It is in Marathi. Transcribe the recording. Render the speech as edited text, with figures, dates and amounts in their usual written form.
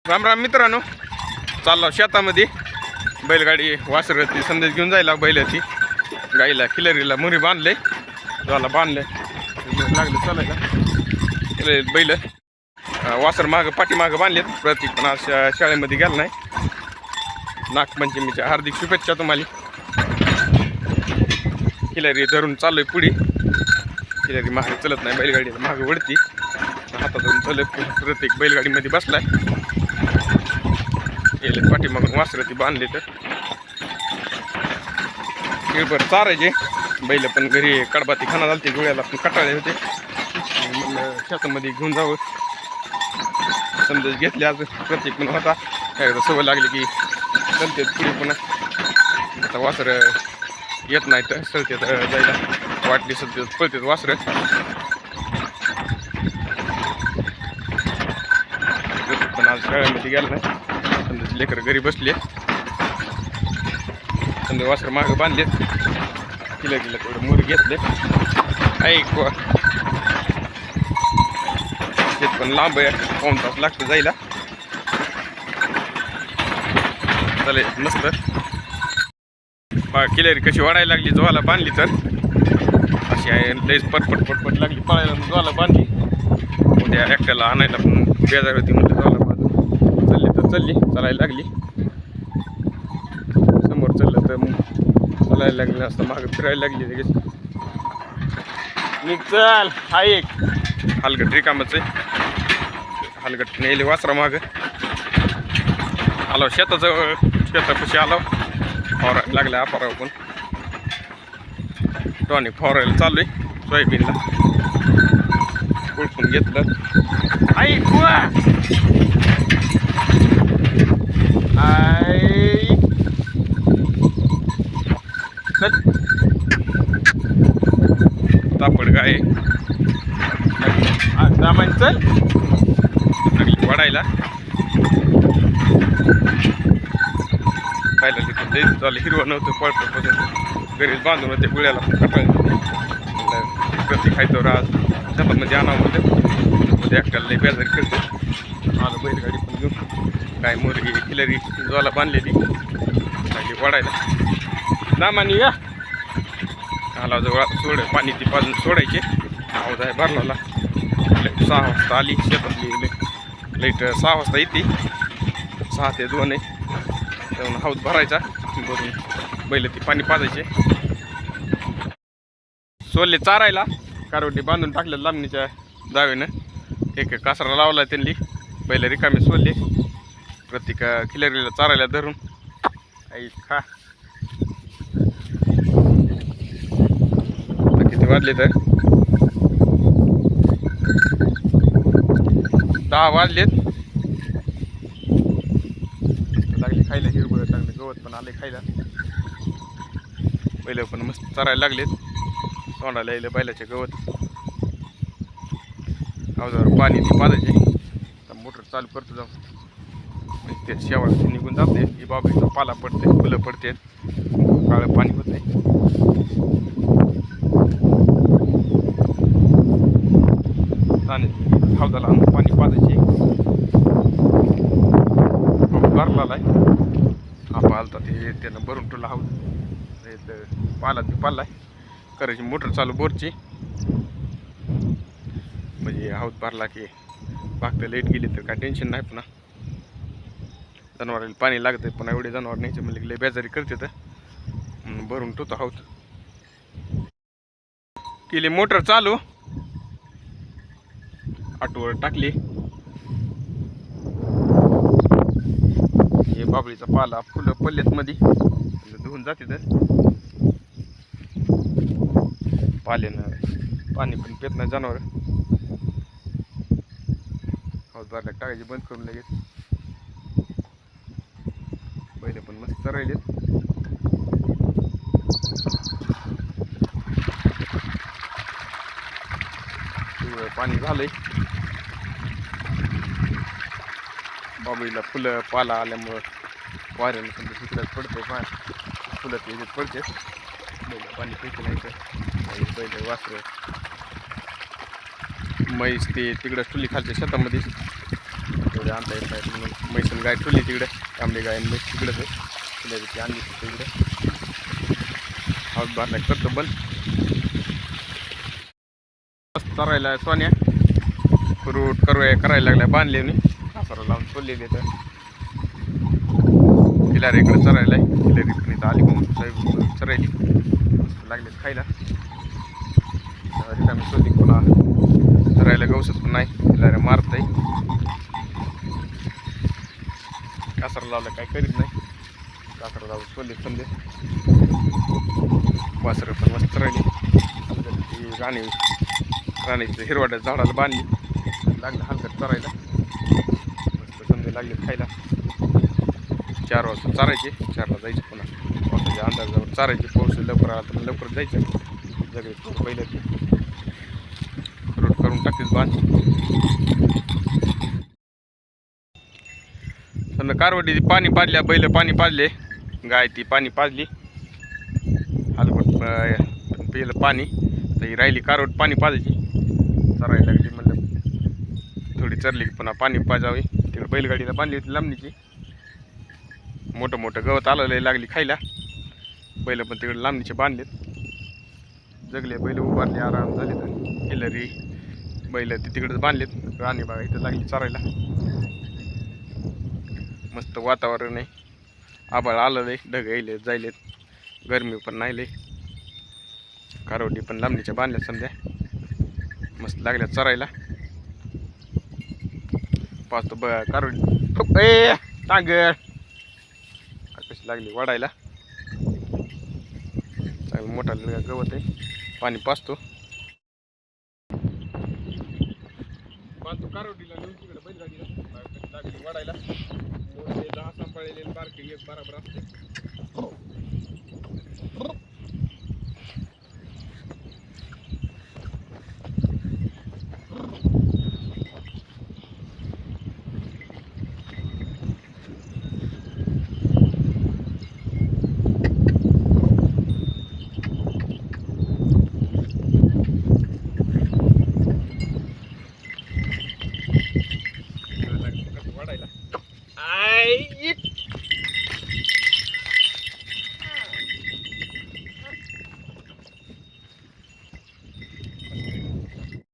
राम राम मित्रांनो, चाललो शेतामध्ये. बैलगाडी वासरती संदेश घेऊन जायला. बैलाची गाईला खिलरीला मुरी बांधले, झाला बांधले लागले चालायला. बैल वासर मागं पाठीमागं बांधलेत. प्रतीक पण आज शाळेमध्ये गेला नाही. नागपंचमीच्या हार्दिक शुभेच्छा तुम्हाला. खिलरी धरून चाललोय पुढे. खिलरी मागे चलत नाही, बैलगाडीला मागे वळती. हातात धरून चालत प्रत्येक बैलगाडीमध्ये बसलाय. गेले पाठीमागून वासरती बांधले तर किळभर चारायचे. बैल पण घरी कडबाती खाना झालते, जुळ्याला पण कटाळे होते. म्हणलं शेतामध्ये घेऊन जावं. समजा घेतले आज. प्रत्येक पण होता एकदा सवय लागली की चलते पुढे. पुन्हा आता वासर येत नाही तर सळतेत जायला. वाटली सध्या पळतेत वासर. पण आज शाळेमध्ये गेलं नाही. समजा लेकर घरी बसले. समजा वासर मागं बांधलेत. किला गेलं थोडं मुरी घेतले. ऐक शेत पण लांब आहे, पाऊण तास लागतं जायला. चालेल मस्त. किलेरी कशी वाढायला लागली ज्वाला बांधली तर अशी आहे. लईच पटपट पटपट लागली पळायला. ज्वाला बांधली. उद्या एकट्याला आणायला पण बेजार होती. म्हणलं ज्वाला बांधून चालली तर चालली. चालायला लागली. समोर चाललं तर चालायला लागलं असतं. मागं फिरायला लागली लगेच. निघ चल. हा एक हलगट रिकामच आहे. हलगट नेले वासरा मागं. आलो शेताजवळ. शेतापाशी आलो. फवारायला लागल्या अपारावर पण. टॉनिक फवारायला चालू आहे सोयाबीनला. कुळपून घेतलं. आई तापड गाय दामान चल लागली वाढायला. खायला तिथं लई झालं. हिरवं नव्हतं पळपट. घरीच बांधून होते. गुळ्याला कटाळ. प्रती खायचं राज शेतामध्ये आणावं होतं. मध्ये एकट्याला लई बेजारी करते. आलं बैलगाडी पण घेऊन. गाय मोरगी खिलरी ज्वाला बांधलेली लागली वाढायला. दामानी या आला जवळ सोड. पाणी ती पाजून सोडायचे. आवाज आहे भरला. 6 वाजता आली शेतातली. लाईट 6 वाजता येते. 6 ते 2 आहे. त्यामुळे हौद भरायचा भरून बैल ती पाणी पाजायचे. सोले चारायला कारवटी बांधून टाकल्या लांबणीच्या जावेनं. एक कासरा लावला त्यांनी. बैल रिकामे सोले. प्रत्येक खिलरीला चारायला धरून. आई खा. किती वाजले तर 10 वाजलेत. लागले खायला. हिरवळ चांगले गवत पण आले खायला. बैल पण मस्त चरायला लागलेत. तोंडाला यायला बैलाचे गवत. अवजावर पाणी ते पाजायचे. आता मोटर चालू करतो जाऊन. म्हणजे ते शेवाळ निघून जाते. ही बाबरीचा पाला पडते. फुलं पडते. काळं पाणी होते. हौदाला आणून पाणी पाजायचे. भरला आहे. आपा आलता ते त्यानं भरून ठेवला हौद. पाला ती पाला करायची मोटर चालू बोरची. म्हणजे हौद भरला की बागता लाईट गेली तर काय टेन्शन नाही. पुन्हा जनावराला पाणी लागतं. पुन्हा एवढे जनावर न्यायचे म्हणजे लई बेजारी करते. तर भरून ठेवतो हौद. केली मोटर चालू. आटोवर टाकली. हे बाबळीचा पाला फुलं पडलेत मध्ये. धुवून जाते तर पाल्यानं पाणी पण पेत नाही जनावर. हौद भरला टाकायची बंद करून लगेच. पहिले पण मस्त चरायलेत. पाणी झालंय. बाबळीला फुलं पाला आल्यामुळं वाऱ्याला समजा तिकडच पडते. फुलं ते याच्यात पडते. बैल पाणी पिते नाही तर बैल वासरं म्हैस ते तिकडं ठुली खालच्या शेतामध्ये. आणता येत नाही म्हणून म्हैसून गाय ठेवली तिकडे तांबडी गाय आणि म्हैस तिकडेच आहे तिला ती आणली तिकडे हाऊस बारला करतो बंद चरायला सोन्या फ्रूट करायला लागल्या बांधले मी कासारा लावून सोडलेली तर खिलारी इकडे चरायला आहे खिलारी पण इथं आली म्हणून साहेब चरायली लागले खायला रिकामी सोडली पुन्हा चरायला गवसच पण नाही खिलाऱ्या मारत आहे कासारा लावलं काय करीत नाही कासारा लावून सोडले समजे वासरं पण मस्त राहिली राणीचं हिरवाड्या झाडाला बांधली लागलं हलकत चरायला मस्त समजे लागले खायला 4 वाजता चारायचे 4ला जायचे पुन्हा पावसाच्या अंदाजावर चारायचे पाऊस लवकर आला तर लवकर जायचं सगळे पहिलं ते रोड करून टाकतेच बांध समजा कारवडी पाणी पाजल्या बैल पाणी पाजले गाय ती पाणी पाजली हलकट पिलं पाणी तर ही राहिली कारवड पाणी पाजायची चरायला लागली म्हणलं थोडी चरली की पुन्हा पाणी पाजावी तिकडे बैलगाडीला बांधली होती लांबणीची मोठं मोठं गवत आलेलं लागली खायला बैल पण तिकडे लांबणीचे बांधलेत जगले बैल उभारले आराम झाले तर खिलरी बैल ते तिकडेच बांधलेत राणी बागा इथं लागली चरायला मस्त वातावरण आहे आभाळ आलेलं आहे ढग यायले जायलेत गरमी पण नाही लय कारवडी पण लांबणीच्या बांधल्या समजा मस्त लागल्या चरायला पाहतो बघा कारवडी ए टांगर कशी लागली वाढायला चांगलं मोठा गवत आहे पाणी पाजतो कारवडीला नेऊन तिकडे बैलगाडीला लागली वाढायला मोठे 10 सांभाळलेले बारके एक बराबर असते